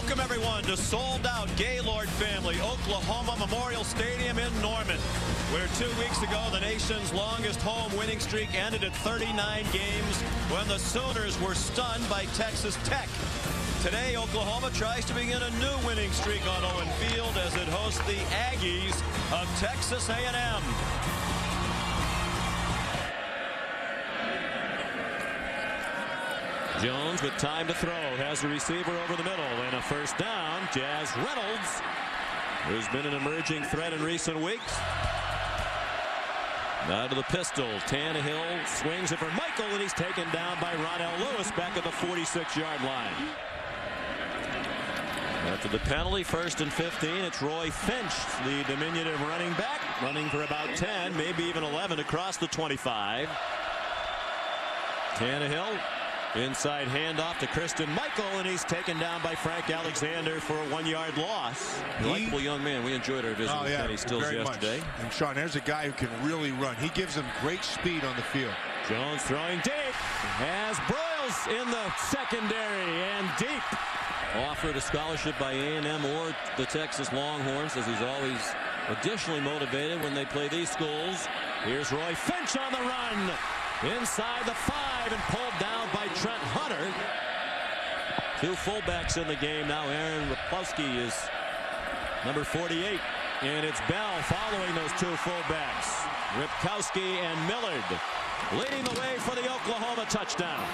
Welcome, everyone, to sold-out Gaylord Family Oklahoma Memorial Stadium in Norman, where 2 weeks ago the nation's longest home winning streak ended at 39 games when the Sooners were stunned by Texas Tech. Today, Oklahoma tries to begin a new winning streak on Owen Field as it hosts the Aggies of Texas A&M. Jones with time to throw, has a receiver over the middle and a first down. Jazz Reynolds, who's been an emerging threat in recent weeks. Now to the pistol. Tannehill swings it for Michael, and he's taken down by Ronell Lewis back at the 46-yard line. After the penalty, 1st and 15, it's Roy Finch, the diminutive running back, running for about 10, maybe even 11 across the 25. Tannehill. Inside handoff to Christine Michael, and he's taken down by Frank Alexander for a 1-yard loss. Likable young man. We enjoyed our visit with Kenny Stills yesterday. Much. And Sean, there's a guy who can really run. He gives them great speed on the field. Jones throwing deep. Has Broyles in the secondary and deep. Offered a scholarship by A&M or the Texas Longhorns, as he's always additionally motivated when they play these schools. Here's Roy Finch on the run. Inside the 5 and pulled down by Trent Hunter. 2 fullbacks in the game now. Aaron Rapowski is number 48. And it's Bell following those 2 fullbacks. Ripkowski and Millard leading the way for the Oklahoma touchdown.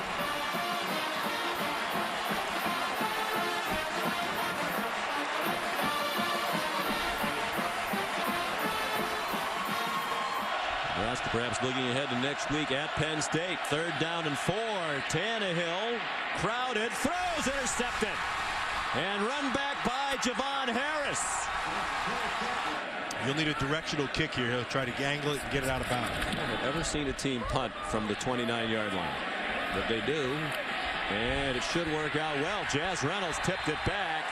Perhaps looking ahead to next week at Penn State. 3rd down and 4. Tannehill crowded, throws, intercepted, and run back by Javon Harris. You'll need a directional kick here. He'll try to angle it and get it out of bounds. I haven't ever seen a team punt from the 29-yard line, but they do, and it should work out well. Jazz Reynolds tipped it back.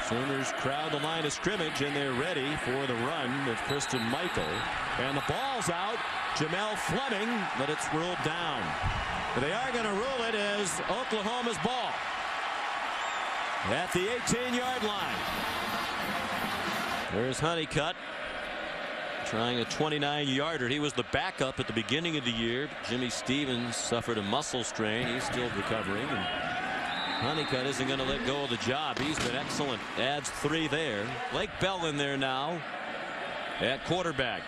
Sooners crowd the line of scrimmage, and they're ready for the run of Christine Michael. And the ball's out. Jamel Fleming, but it's ruled down. But they are going to rule it as Oklahoma's ball at the 18-yard line. There's Honeycutt trying a 29-yarder. He was the backup at the beginning of the year. Jimmy Stevens suffered a muscle strain. He's still recovering. And Honeycutt isn't going to let go of the job. He's been excellent. Adds 3 there. Blake Bell in there now at quarterback.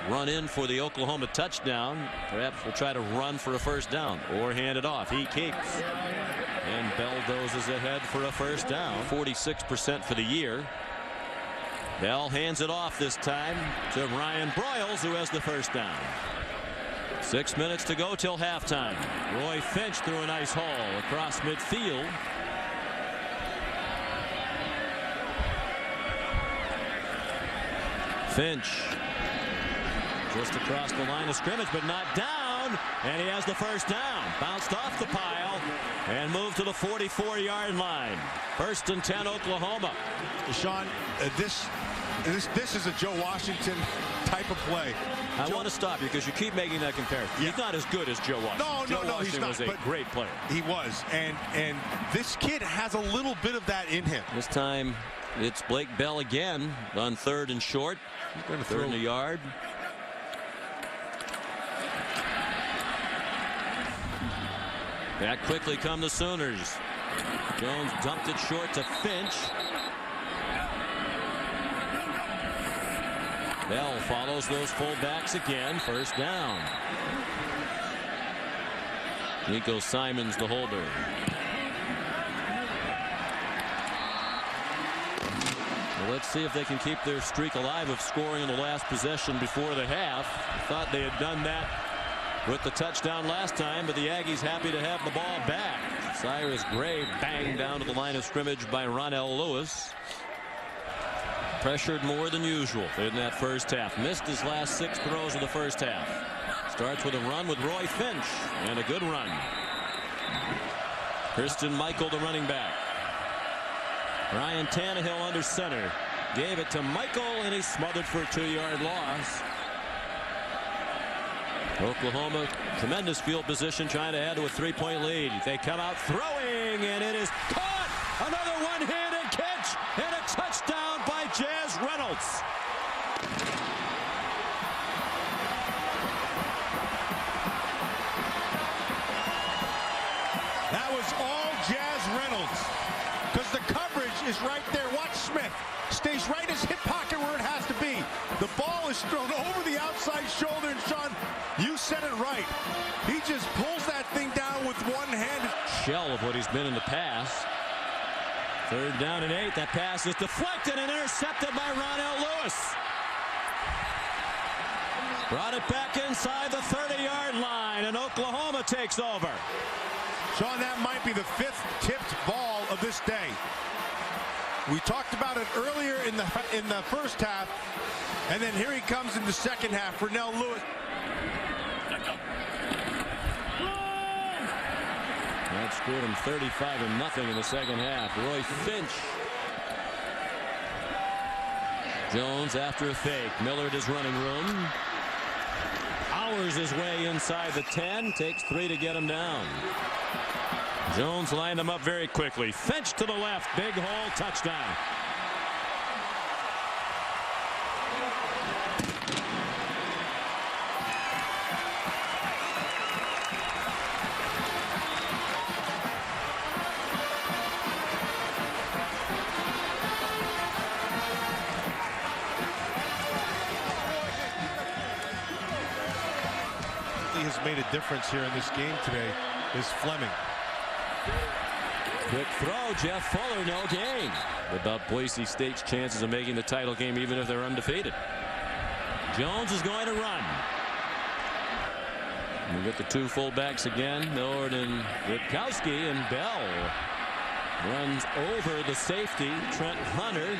Run in for the Oklahoma touchdown. Perhaps we'll try to run for a first down or hand it off. He keeps. And Bell dozes ahead for a first down. 46% for the year. Bell hands it off this time to Ryan Broyles, who has the first down. 6 minutes to go till halftime. Roy Finch threw a nice haul across midfield. Finch just across the line of scrimmage, but not down, and he has the first down. Bounced off the pile and moved to the 44-yard line. 1st and 10 Oklahoma. Sean, this is a Joe Washington type of play. I want to stop you because you keep making that comparison. Yeah. He's not as good as Joe Washington. No, he's not. Was a great player. He was, and this kid has a little bit of that in him. This time it's Blake Bell again on 3rd and short. 3rd and a yard. Back quickly come the Sooners. Jones dumped it short to Finch. Bell follows those fullbacks again. First down. Nico Simons the holder. Well, let's see if they can keep their streak alive of scoring in the last possession before the half. I thought they had done that with the touchdown last time, but the Aggies happy to have the ball back. Cyrus Gray banged down to the line of scrimmage by Ronell Lewis. Pressured more than usual in that first half. Missed his last 6 throws of the first half. Starts with a run with Roy Finch, and a good run. Christine Michael, the running back. Ryan Tannehill under center. Gave it to Michael, and he smothered for a 2-yard loss. Oklahoma, tremendous field position, trying to add to a 3-point lead. They come out throwing, and it is caught. Another one-handed catch, and a touchdown by Jazz Reynolds. That was all Jazz Reynolds, because the coverage is right there. Watch Smith. Stays right in his hip pocket where it has to be. The ball is thrown over the outside shoulder, and Sean, you said it right. He just pulls that thing down with one hand. Shell of what he's been in the past. 3rd down and 8. That pass is deflected and intercepted by Ronell Lewis. Brought it back inside the 30-yard line, and Oklahoma takes over. Sean, that might be the 5th tipped ball of this day. We talked about it earlier in the first half, and then here he comes in the second half. Ronell Lewis. That scored him 35-0 in the second half. Roy Finch. Jones after a fake. Millard is running room. Powers his way inside the 10. Takes 3 to get him down. Jones lined him up very quickly. Finch to the left. Big hole. Touchdown. Has made a difference here in this game today is Fleming. Quick throw. Jeff Fuller, no gain. About Boise State's chances of making the title game even if they're undefeated. Jones is going to run. We get the 2 fullbacks again. Millard and Witkowski, and Bell runs over the safety, Trent Hunter.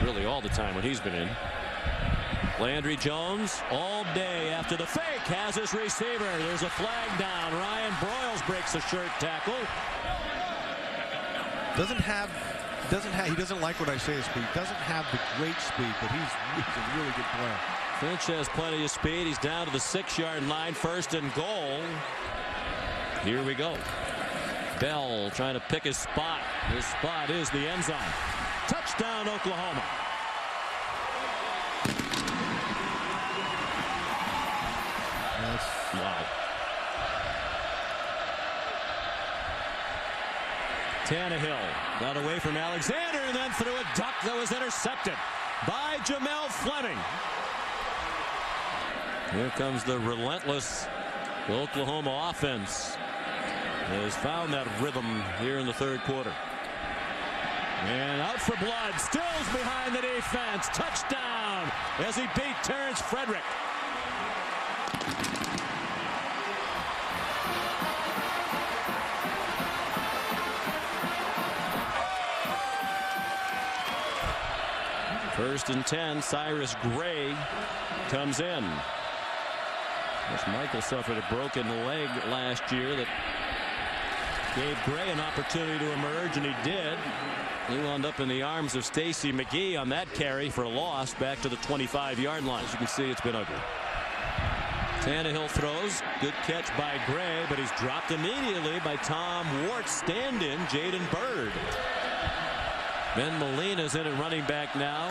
Really all the time when he's been in. Landry Jones all day after the fake has his receiver. There's a flag down. Ryan Broyles breaks a shirt tackle. He doesn't like what I say is speed. Doesn't have the great speed, but he's a really good player. Finch has plenty of speed. He's down to the 6-yard line. 1st and goal. Here we go. Bell trying to pick his spot. His spot is the end zone. Touchdown, Oklahoma. Wow. Tannehill got away from Alexander and then threw a duck that was intercepted by Jamel Fleming. Here comes the relentless Oklahoma offense. Has found that rhythm here in the 3rd quarter. And out for blood. Stills behind the defense. Touchdown as he beat Terrence Frederick. First and 10. Cyrus Gray comes in. As Michael suffered a broken leg last year that gave Gray an opportunity to emerge, and he did. He wound up in the arms of Stacy McGee on that carry for a loss back to the 25-yard line. As you can see, it's been ugly. Tannehill throws. Good catch by Gray, but he's dropped immediately by Tom Wart's stand-in, Jaden Bird. Ben Molina's in at running back now.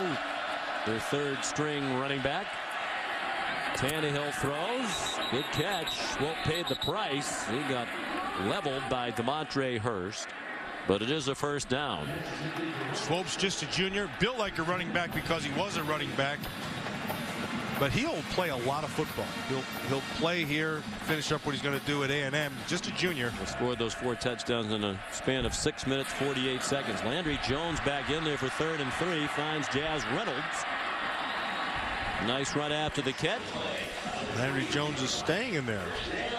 Their 3rd string running back. Tannehill throws. Good catch. Won't pay the price. He got leveled by DeMontre Hurst. But it is a 1st down. Swope's just a junior. Built like a running back because he was a running back. But he'll play a lot of football. He'll play here, finish up what he's going to do at A&M. Just a junior. He scored those 4 touchdowns in a span of 6 minutes, 48 seconds. Landry Jones back in there for 3rd and 3. Finds Jazz Reynolds. Nice run after the catch. Landry Jones is staying in there.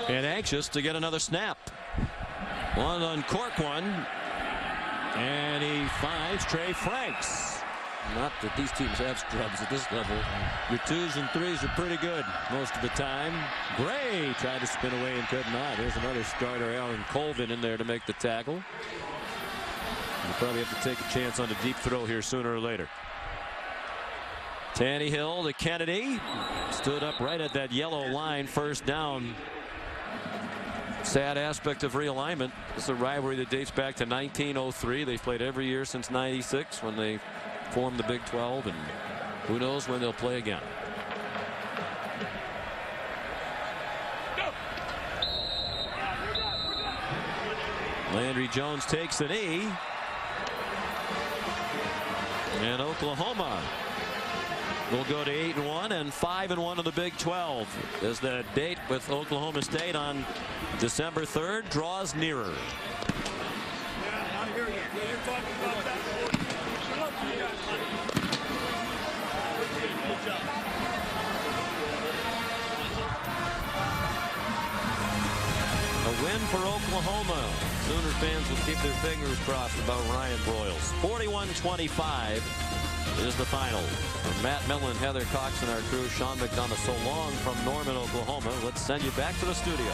And anxious to get another snap. One uncork one. And he finds Trey Franks. Not that these teams have scrubs at this level. Your 2s and 3s are pretty good most of the time. Gray tried to spin away and could not. There's another starter, Aaron Colvin, in there to make the tackle. You probably have to take a chance on a deep throw here sooner or later. Tannehill to Kennedy. Stood up right at that yellow line. First down. Sad aspect of realignment. This is a rivalry that dates back to 1903. They've played every year since '96 when they formed the Big 12, and who knows when they'll play again. Landry Jones takes the knee. And Oklahoma will go to 8-1 and 5-1 in the Big 12 as the date with Oklahoma State on December 3rd draws nearer. A win for Oklahoma. Sooner fans will keep their fingers crossed about Ryan Broyles. 41-25 is the final. For Matt Millen, Heather Cox, and our crew, Sean McDonough, so long from Norman, Oklahoma. Let's send you back to the studio.